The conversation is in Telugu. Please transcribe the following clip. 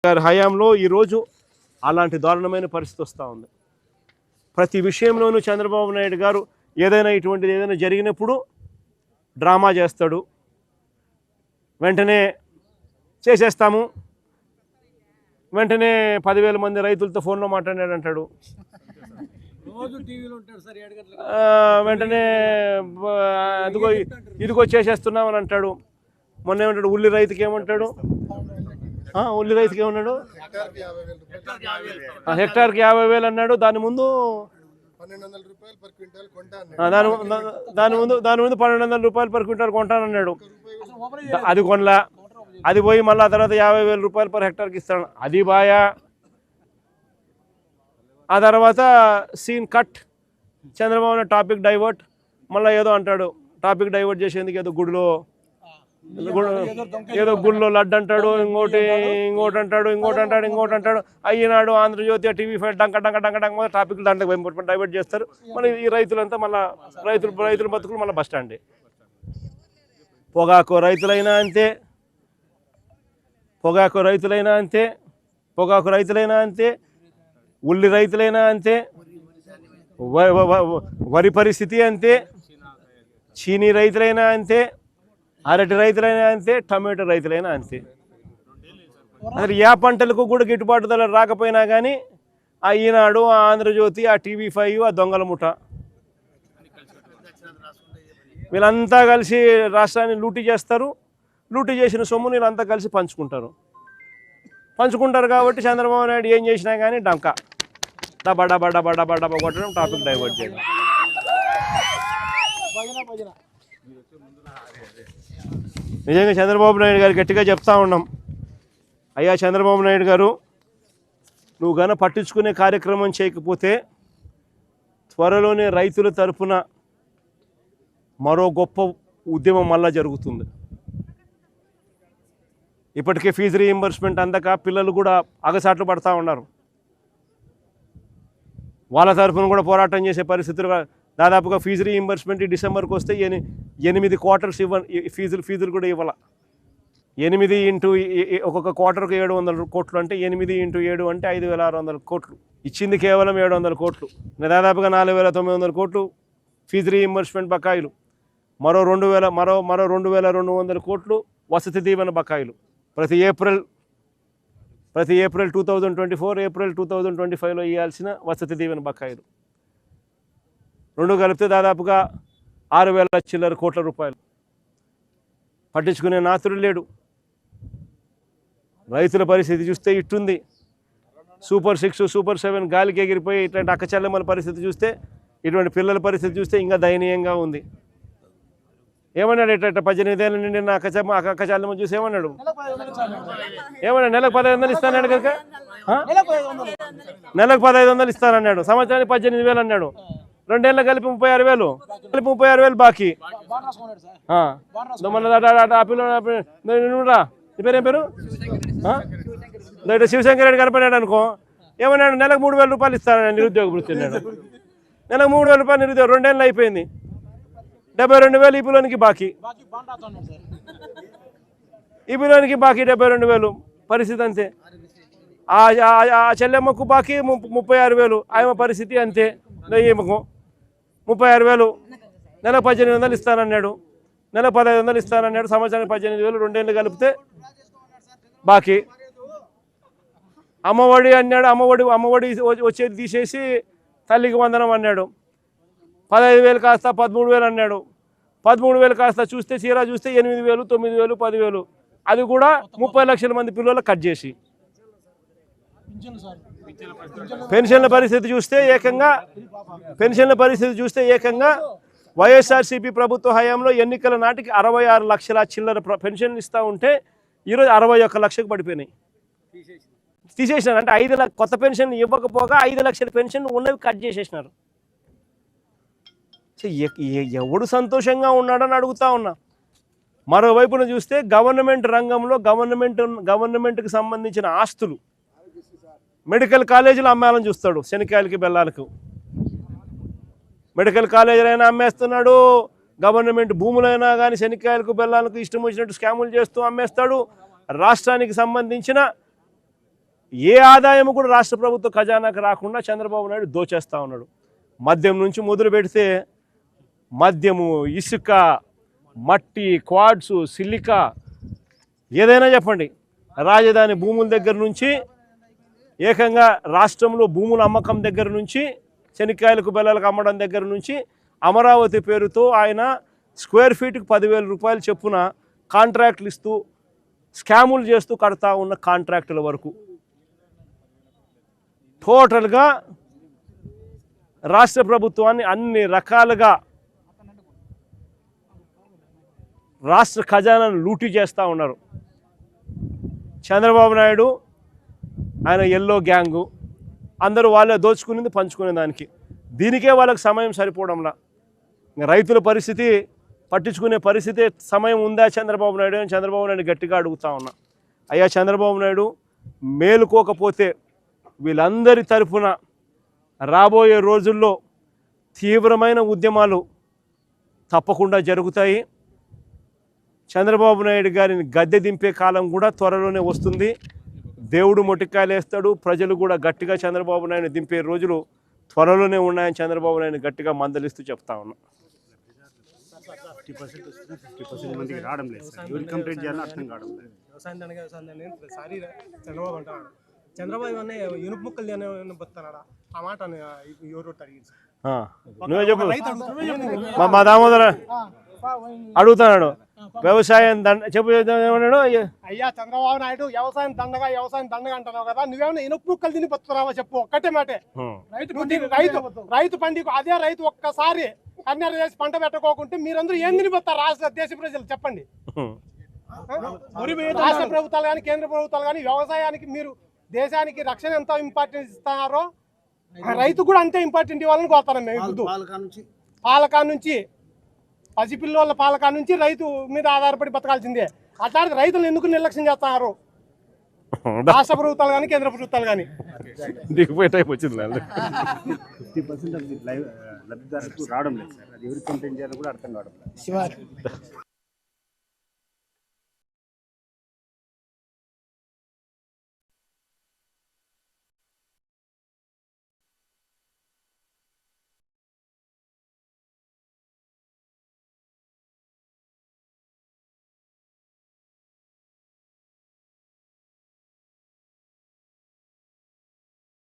గారి హయాంలో ఈరోజు అలాంటి దారుణమైన పరిస్థితి వస్తూ ఉంది. ప్రతి విషయంలోనూ చంద్రబాబు నాయుడు గారు ఇటువంటిది ఏదైనా జరిగినప్పుడు డ్రామా చేస్తాడు. వెంటనే చేసేస్తాము, వెంటనే 10,000 మంది రైతులతో ఫోన్లో మాట్లాడాడు అంటాడు. వెంటనే ఇదిగో చేసేస్తున్నామని అంటాడు. మొన్న ఏమంటాడు, ఉల్లి రైతుకి ఏమంటాడు, ఉల్లి రైతుకి ఏమన్నాడు, హెక్టార్కి 50,000 అన్నాడు. దాని ముందు 1,200 రూపాయలు పర్ క్వింటాల్ కొంటానన్నాడు. అది కొనలా, అది పోయి మళ్ళీ ఆ తర్వాత 50,000 రూపాయలు పర్ హెక్టార్కి ఇస్తాడు. అది బాయా. ఆ తర్వాత scene cut, Chandrababu topic divert, మళ్ళీ ఏదో అంటాడు. టాపిక్ డైవర్ట్ చేసేందుకు ఏదో గుడిలో లడ్డు అంటాడు, ఇంకోటి అంటాడు. అయ్యినాడు ఆంధ్రజ్యోతి టీవీ5 డంక టాపిక్ దాంట్లో డైవర్ట్ చేస్తారు. మళ్ళీ ఈ రైతులంతా మళ్ళీ రైతుల బతుకులు మళ్ళీ బస్ స్టాండే. పొగాకు రైతులైనా అంతే, ఉల్లి రైతులైనా అంతే, వరి పరిస్థితి అంతే, చీనీ రైతులైనా అంతే, అరటి రైతులైనా అంతే, టమాటో రైతులైనా అంతే. అసలు ఏ పంటలకు కూడా గిట్టుబాటు ధర రాకపోయినా కానీ ఈనాడు, ఆంధ్రజ్యోతి, టీవీ5, దొంగల ముఠ వీళ్ళంతా కలిసి రాష్ట్రాన్ని లూటీ చేస్తారు. లూటీ చేసిన సొమ్ముని వీళ్ళంతా కలిసి పంచుకుంటారు కాబట్టి చంద్రబాబు నాయుడు ఏం చేసినా కానీ డంకా బడా కొట్టడం, టాపిక్ డైవర్ట్ చేయడం. నిజంగా చంద్రబాబు నాయుడు గారు గట్టిగా చెప్తా ఉన్నాం, అయ్యా చంద్రబాబు నాయుడు గారు, నువ్వు గన పట్టించుకునే కార్యక్రమం చేయకపోతే త్వరలోనే రైతుల తరఫున మరో గొప్ప ఉద్యమం మళ్ళా జరుగుతుంది. ఇప్పటికే ఫీజు రీయింబర్స్మెంట్ అందక పిల్లలు కూడా అగసాట్లు పడతా ఉన్నారు. వాళ్ళ తరఫున కూడా పోరాటం చేసే పరిస్థితులు. దాదాపుగా ఫీజు రీయింబర్స్మెంట్ డిసెంబర్కి వస్తే 8 క్వార్టర్స్ ఫీజులు కూడా ఇవ్వాల. 8 ఇంటూ ఒక్కొక్క క్వార్టర్కు 700 కోట్లు అంటే 8 ఇంటూ 7 అంటే 5,600 కోట్లు. ఇచ్చింది కేవలం 700 కోట్లు. దాదాపుగా 4,900 కోట్లు ఫీజు రీయింబర్స్మెంట్ బకాయిలు. మరో 2,200 కోట్లు వసతి దీవెన బకాయిలు. ప్రతి ఏప్రిల్ 2024, ఏప్రిల్ 2025లో ఇవ్వాల్సిన వసతి దీవెన బకాయిలు రెండు కలిపితే దాదాపుగా 6,000 చిల్లర కోట్ల రూపాయలు. పట్టించుకునే నాతుడు లేడు. రైతుల పరిస్థితి చూస్తే ఇట్టుంది. సూపర్ 6, సూపర్ 7 గాలికి ఎగిరిపోయి ఇట్లాంటి అక్కచెల్లెమ్మల పరిస్థితి చూస్తే, ఇటువంటి పిల్లల పరిస్థితి చూస్తే ఇంకా దయనీయంగా ఉంది. ఏమన్నాడు, 18 ఏళ్ళ నుండి నా అక్కచెల్లెమ్మ చూసి ఏమన్నాడు, నెలకు 1500 ఇస్తానన్నాడు కనుక, నెలకు 1500 ఇస్తానన్నాడు. సంవత్సరానికి 18,000 అన్నాడు. 2 ఏళ్ళ కలిపి 36,000 బాకీ. నీ పేరు ఏం పేరు, శివశంకర్ రెడ్డి కనపడాడు అనుకో, ఏమన్నాడు, నెలకు 3,000 రూపాయలు ఇస్తానని నిరుద్యోగ వృత్తి అన్నాడు. నెలకు 3,000 రూపాయలు నిరుద్యోగం. 2 ఏళ్ళు అయిపోయింది. 72,000 ఈ పిల్లోనికి బాకీ. 72,000 పరిస్థితి అంతే. ఆ చెల్లెమ్మకు బాకీ 36,000. ఆమె పరిస్థితి అంతే. ఈమెకు 36,000. నెలకు 1800 ఇస్తానన్నాడు. నెలకు 1500 ఇస్తానన్నాడు. సంవత్సరానికి 18,000. 2 ఏళ్ళు కలిపితే బాకీ. అమ్మఒడి అన్నాడు. అమ్మఒడి వచ్చేది తీసేసి తల్లికి వందనం అన్నాడు. 15,000 కాస్త 13,000 అన్నాడు. 13,000 కాస్త చూస్తే 8,000, 9,000, 10,000. అది కూడా 30 లక్షల మంది పిల్లలు కట్ చేసి. పెన్షన్ల పరిస్థితి చూస్తే ఏకంగా వైఎస్ఆర్సీపీ ప్రభుత్వ హయాంలో ఎన్నికల నాటికి 66 లక్షల చిల్లర పెన్షన్లు ఇస్తూ ఉంటే ఈరోజు 61 లక్షకు పడిపోయినాయి. తీసేసినారు. అంటే 5 కొత్త పెన్షన్ ఇవ్వకపోగా 5 లక్షల పెన్షన్ ఉన్నవి కట్ చేసేసినారు. ఎవడు సంతోషంగా ఉన్నాడని అడుగుతా ఉన్నా. మరోవైపున చూస్తే గవర్నమెంట్ రంగంలో గవర్నమెంట్కి సంబంధించిన ఆస్తులు, మెడికల్ కాలేజీలు అమ్మాలని చూస్తాడు. శనికాయలకి బెల్లాలకు మెడికల్ కాలేజీలైనా అమ్మేస్తున్నాడు. గవర్నమెంట్ భూములైనా కానీ శనికాయలకు బెల్లాలకు ఇష్టం వచ్చినట్టు స్కాములు చేస్తూ అమ్మేస్తాడు. రాష్ట్రానికి సంబంధించిన ఏ ఆదాయం కూడా రాష్ట్ర ప్రభుత్వ ఖజానాకు రాకుండా చంద్రబాబు నాయుడు దోచేస్తూ ఉన్నాడు. మద్యం నుంచి మొదలు పెడితే మద్యము, ఇసుక, మట్టి, క్వాడ్సు, సిలికా, ఏదైనా చెప్పండి, రాజధాని భూముల దగ్గర నుంచి ఏకంగా రాష్ట్రంలో భూముల అమ్మకం దగ్గర నుంచి శనక్కాయలకు బెల్లలకు అమ్మడం దగ్గర నుంచి అమరావతి పేరుతో ఆయన స్క్వేర్ ఫీట్కి 10,000 రూపాయలు చొప్పున కాంట్రాక్టులు ఇస్తూ స్కాములు చేస్తూ కడతా ఉన్న కాంట్రాక్టుల వరకు టోటల్గా రాష్ట్ర ప్రభుత్వాన్ని అన్ని రకాలుగా రాష్ట్ర ఖజానాను లూటీ చేస్తూ ఉన్నారు. చంద్రబాబు నాయుడు ఆయన ఎల్లో గ్యాంగు, అందరూ వాళ్ళే దోచుకునేది పంచుకునే దానికి. దీనికే వాళ్ళకి సమయం సరిపోవడంలా. రైతుల పరిస్థితి పట్టించుకునే పరిస్థితి సమయం ఉందా చంద్రబాబు నాయుడు అని చంద్రబాబు నాయుడు గట్టిగా అడుగుతా ఉన్నా. అయ్యా చంద్రబాబు నాయుడు, మేలుకోకపోతే వీళ్ళందరి తరఫున రాబోయే రోజుల్లో తీవ్రమైన ఉద్యమాలు తప్పకుండా జరుగుతాయి. చంద్రబాబు నాయుడు గారిని గద్దె దింపే కాలం కూడా త్వరలోనే వస్తుంది. దేవుడు మొటికాయలు వేస్తాడు, ప్రజలు కూడా గట్టిగా చంద్రబాబు నాయుడు దింపే రోజులు త్వరలోనే ఉన్నాయని చంద్రబాబు నాయుడు గట్టిగా మందలిస్తూ చెప్తా ఉన్నా. 50% మందికి రావడం లేదు సార్. ఎవరు కంప్లీట్ చేయాలో అర్థం కావడం లేదు. చంద్రబాబు అనే ఇనుపు ముక్కలు బతున్నాడా ఆ మాట ఎవరు అడిగింది. నువ్వే చెప్పు. మా దామోదర అడుగుతున్నాడు వ్యవసాయం చెప్పు ఏమన్నాడు. అయ్యా చంద్రబాబు నాయుడు వ్యవసాయం దండగా అంటున్నావు కదా, నువ్వేమన్నా ఇనుపు ముక్కలు తిని బతున్నావా చెప్పు. ఒక్కటే మాటే, రైతు పండికు అదే రైతు ఒక్కసారి కన్యారు చేసి పంట పెట్టకోకుంటే మీరందరూ ఏం తినిపోతారు రాష్ట్ర దేశ ప్రజలు చెప్పండి. రాష్ట్ర ప్రభుత్వాలు కానీ కేంద్ర ప్రభుత్వాలు కానీ వ్యవసాయానికి మీరు దేశానికి రక్షణ ఎంత ఇంపార్టెన్స్ ఇస్తున్నారో రైతు కూడా అంతే ఇంపార్టెంట్ ఇవ్వాలని కోరుతాను మేము. పాలకా నుంచి పసిపిల్లల పాలకా నుంచి రైతు మీద ఆధారపడి బతకాల్సిందే. అట్లాంటి రైతులు ఎందుకు నిర్లక్ష్యం చేస్తున్నారు రాష్ట్ర ప్రభుత్వాలు కానీ కేంద్ర ప్రభుత్వాలు కానీ? 50% లబ్ధిదారులకు రావడం లేదు సార్. అది ఎవరు కంప్లైంట్ చేయాలో కూడా అర్థం కావడం లేదు.